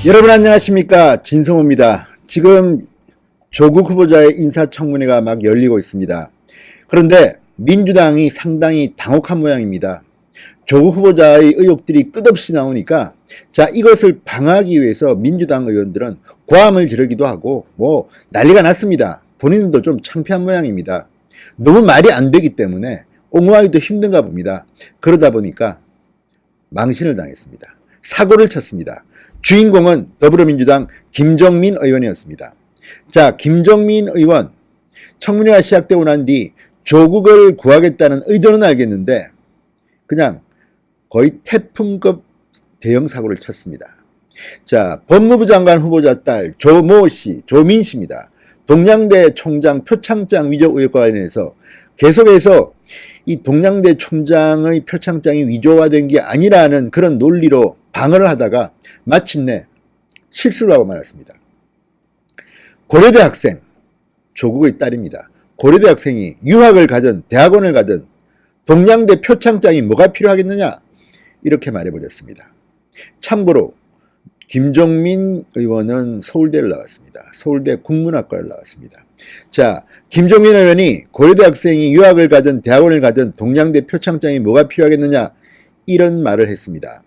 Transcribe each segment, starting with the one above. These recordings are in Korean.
여러분 안녕하십니까, 진성호입니다. 지금 조국 후보자의 인사청문회가 막 열리고 있습니다. 그런데 민주당이 상당히 당혹한 모양입니다. 조국 후보자의 의혹들이 끝없이 나오니까 이것을 방어하기 위해서 민주당 의원들은 고함을 지르기도 하고 난리가 났습니다. 본인들도 좀 창피한 모양입니다. 너무 말이 안 되기 때문에 옹호하기도 힘든가 봅니다. 그러다 보니까 망신을 당했습니다. 사고를 쳤습니다. 주인공은 더불어민주당 김종민 의원이었습니다. 김종민 의원 청문회가 시작되고 난 뒤 조국을 구하겠다는 의도는 알겠는데 그냥 거의 태풍급 대형 사고를 쳤습니다. 법무부 장관 후보자 딸 조모 씨, 조민 씨입니다. 동양대 총장 표창장 위조 의혹과 관련해서 계속해서 이 동양대 총장의 표창장이 위조화된 게 아니라는 그런 논리로 방어를 하다가 마침내 실수를 하고 말았습니다. 고려대 학생, 조국의 딸입니다. 고려대 학생이 유학을 가든 대학원을 가든 동양대 표창장이 뭐가 필요하겠느냐, 이렇게 말해버렸습니다. 참고로 김종민 의원은 서울대를 나왔습니다. 서울대 국문학과를 나왔습니다. 김종민 의원이 고려대 학생이 유학을 가든 대학원을 가든 동양대 표창장이 뭐가 필요하겠느냐, 이런 말을 했습니다.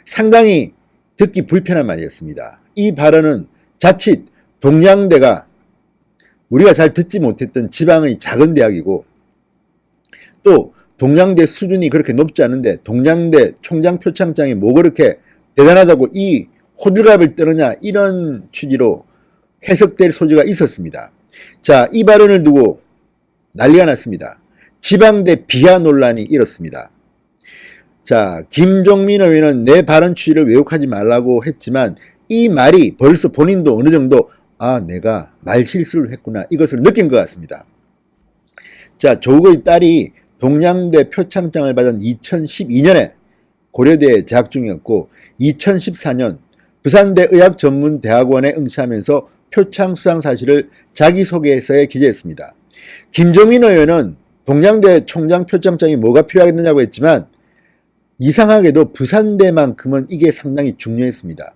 상당히 듣기 불편한 말이었습니다. 이 발언은 자칫 동양대가 우리가 잘 듣지 못했던 지방의 작은 대학이고, 또 동양대 수준이 그렇게 높지 않은데 동양대 총장 표창장이 뭐 그렇게 대단하다고 이 호들갑을 떠느냐, 이런 취지로 해석될 소지가 있었습니다. 이 발언을 두고 난리가 났습니다. 지방대 비하 논란이 일었습니다. 김종민 의원은 내 발언 취지를 왜곡하지 말라고 했지만 이 말이 벌써 본인도 어느 정도 내가 말 실수를 했구나, 이것을 느낀 것 같습니다. 조국의 딸이 동양대 표창장을 받은 2012년에 고려대에 재학 중이었고 2014년 부산대 의학전문대학원에 응시하면서 표창 수상 사실을 자기소개서에 기재했습니다. 김종민 의원은 동양대 총장 표창장이 뭐가 필요하겠느냐고 했지만 이상하게도 부산대만큼은 이게 상당히 중요했습니다.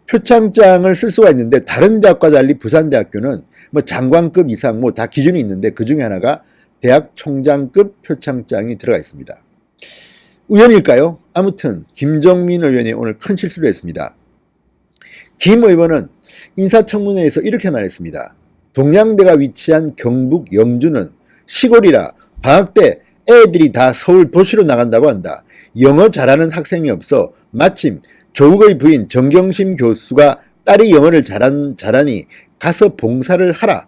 표창장을 쓸 수가 있는데 다른 대학과 달리 부산대학교는 장관급 이상 다 기준이 있는데 그 중에 하나가 대학 총장급 표창장이 들어가 있습니다. 우연일까요? 아무튼 김종민 의원이 오늘 큰 실수를 했습니다. 김 의원은 인사청문회에서 이렇게 말했습니다. 동양대가 위치한 경북 영주는 시골이라 방학 때 애들이 다 서울 도시로 나간다고 한다. 영어 잘하는 학생이 없어 마침 조국의 부인 정경심 교수가 딸이 영어를 잘하니 가서 봉사를 하라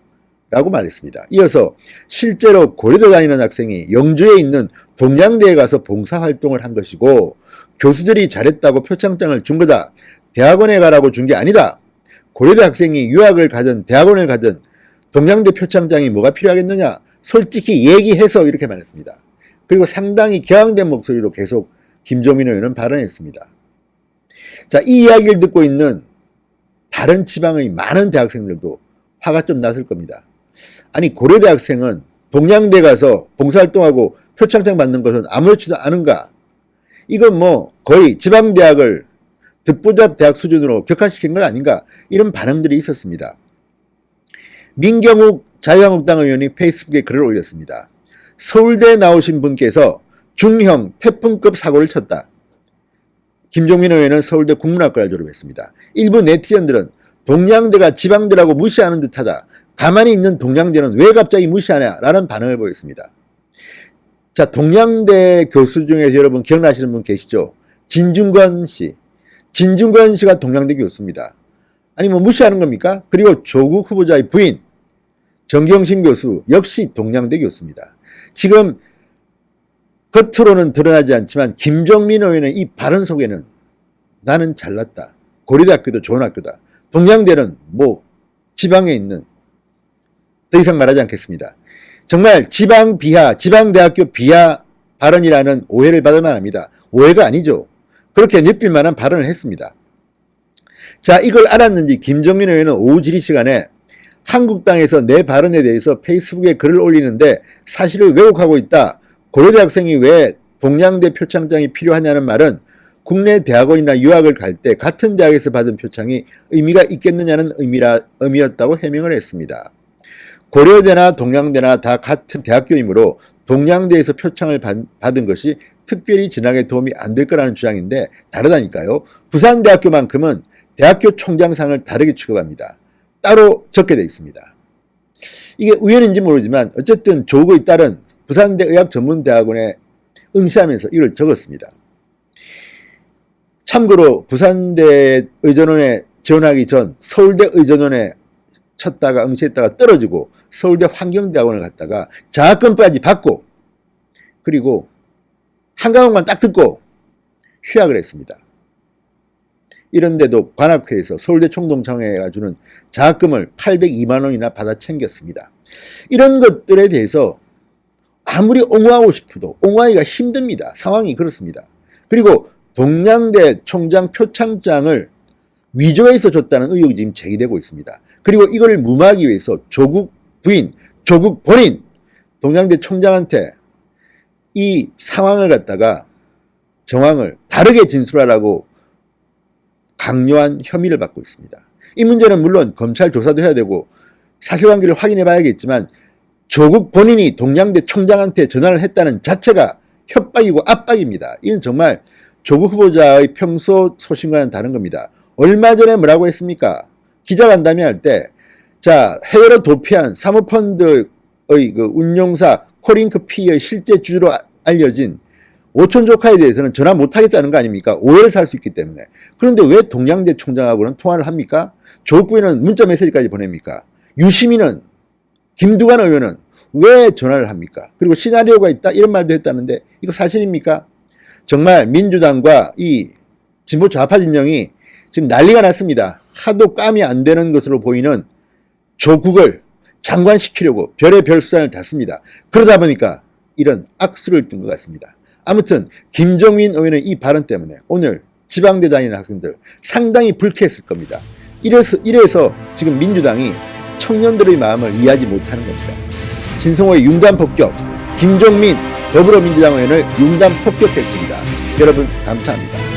라고 말했습니다. 이어서 실제로 고려대 다니는 학생이 영주에 있는 동양대에 가서 봉사활동을 한 것이고 교수들이 잘했다고 표창장을 준 거다. 대학원에 가라고 준 게 아니다. 고려대 학생이 유학을 가든 대학원을 가든 동양대 표창장이 뭐가 필요하겠느냐, 솔직히 얘기해서 이렇게 말했습니다. 그리고 상당히 격앙된 목소리로 계속 김종민 의원은 발언했습니다. 이 이야기를 듣고 있는 다른 지방의 많은 대학생들도 화가 좀 났을 겁니다. 아니, 고려대 학생은 동양대 가서 봉사활동하고 표창장 받는 것은 아무렇지도 않은가? 이건 거의 지방대학을 듣보잡 대학 수준으로 격화시킨 건 아닌가? 이런 반응들이 있었습니다. 민경욱 자유한국당 의원이 페이스북에 글을 올렸습니다. 서울대 나오신 분께서 중형 태풍급 사고를 쳤다. 김종민 의원은 서울대 국문학과를 졸업했습니다. 일부 네티즌들은 동양대가 지방대라고 무시하는 듯하다. 가만히 있는 동양대는 왜 갑자기 무시하냐? 라는 반응을 보였습니다. 동양대 교수 중에서 여러분 기억나시는 분 계시죠? 진중권 씨. 진중권 씨가 동양대 교수입니다. 아니 무시하는 겁니까? 그리고 조국 후보자의 부인 정경심 교수 역시 동양대 교수입니다. 지금 겉으로는 드러나지 않지만 김종민 의원의 이 발언 속에는 나는 잘났다. 고려대학교도 좋은 학교다. 동양대는 지방에 있는, 더 이상 말하지 않겠습니다. 정말 지방 비하, 지방대학교 비하 발언이라는 오해를 받을 만합니다. 오해가 아니죠. 그렇게 느낄 만한 발언을 했습니다. 이걸 알았는지 김종민 의원은 오후 질의 시간에 한국당에서 내 발언에 대해서 페이스북에 글을 올리는데 사실을 왜곡하고 있다. 고려대 학생이 왜 동양대 표창장이 필요하냐는 말은 국내 대학원이나 유학을 갈 때 같은 대학에서 받은 표창이 의미가 있겠느냐는 의미였다고 해명을 했습니다. 고려대나 동양대나 다 같은 대학교이므로 동양대에서 표창을 받은 것이 특별히 진학에 도움이 안 될 거라는 주장인데 다르다니까요. 부산대학교만큼은 대학교 총장상을 다르게 취급합니다. 따로 적게 되어 있습니다. 이게 우연인지 모르지만 어쨌든 조국의 딸은 부산대 의학전문대학원에 응시하면서 이걸 적었습니다. 참고로 부산대 의전원에 지원하기 전 서울대 의전원에 쳤다가 응시했다가 떨어지고 서울대 환경대학원을 갔다가 장학금까지 받고 그리고 한 과목만 딱 듣고 휴학을 했습니다. 이런데도 관악회에서 서울대 총동창회가 주는 장학금을 802만 원이나 받아 챙겼습니다. 이런 것들에 대해서 아무리 옹호하고 싶어도 옹호하기가 힘듭니다. 상황이 그렇습니다. 그리고 동양대 총장 표창장을 위조해서 줬다는 의혹이 지금 제기되고 있습니다. 그리고 이걸 무마하기 위해서 조국 부인, 조국 본인, 동양대 총장한테 이 상황을 갖다가 정황을 다르게 진술하라고 강요한 혐의를 받고 있습니다. 이 문제는 물론 검찰 조사도 해야 되고 사실관계를 확인해 봐야겠지만 조국 본인이 동양대 총장한테 전화를 했다는 자체가 협박이고 압박입니다. 이건 정말 조국 후보자의 평소 소신과는 다른 겁니다. 얼마 전에 뭐라고 했습니까? 기자간담회 할 때, 자, 해외로 도피한 사모펀드의 그 운용사 코링크피의 실제 주주로 알려진 오촌 조카에 대해서는 전화 못하겠다는 거 아닙니까? 오해를 살 수 있기 때문에. 그런데 왜 동양대 총장하고는 통화를 합니까? 조국 부인은 문자 메시지까지 보냅니까? 유시민은, 김두관 의원은 왜 전화를 합니까? 그리고 시나리오가 있다? 이런 말도 했다는데 이거 사실입니까? 정말 민주당과 이 진보 좌파 진영이 지금 난리가 났습니다. 하도 깜이 안 되는 것으로 보이는 조국을 장관시키려고 별의 별 수단을 das습니다. 그러다 보니까 이런 악수를 뜬 것 같습니다. 아무튼 김종민 의원의 이 발언 때문에 오늘 지방대 다니는 학생들 상당히 불쾌했을 겁니다. 이래서 지금 민주당이 청년들의 마음을 이해하지 못하는 겁니다. 진성호의 융단 폭격, 김종민 더불어민주당 의원을 융단 폭격했습니다. 여러분 감사합니다.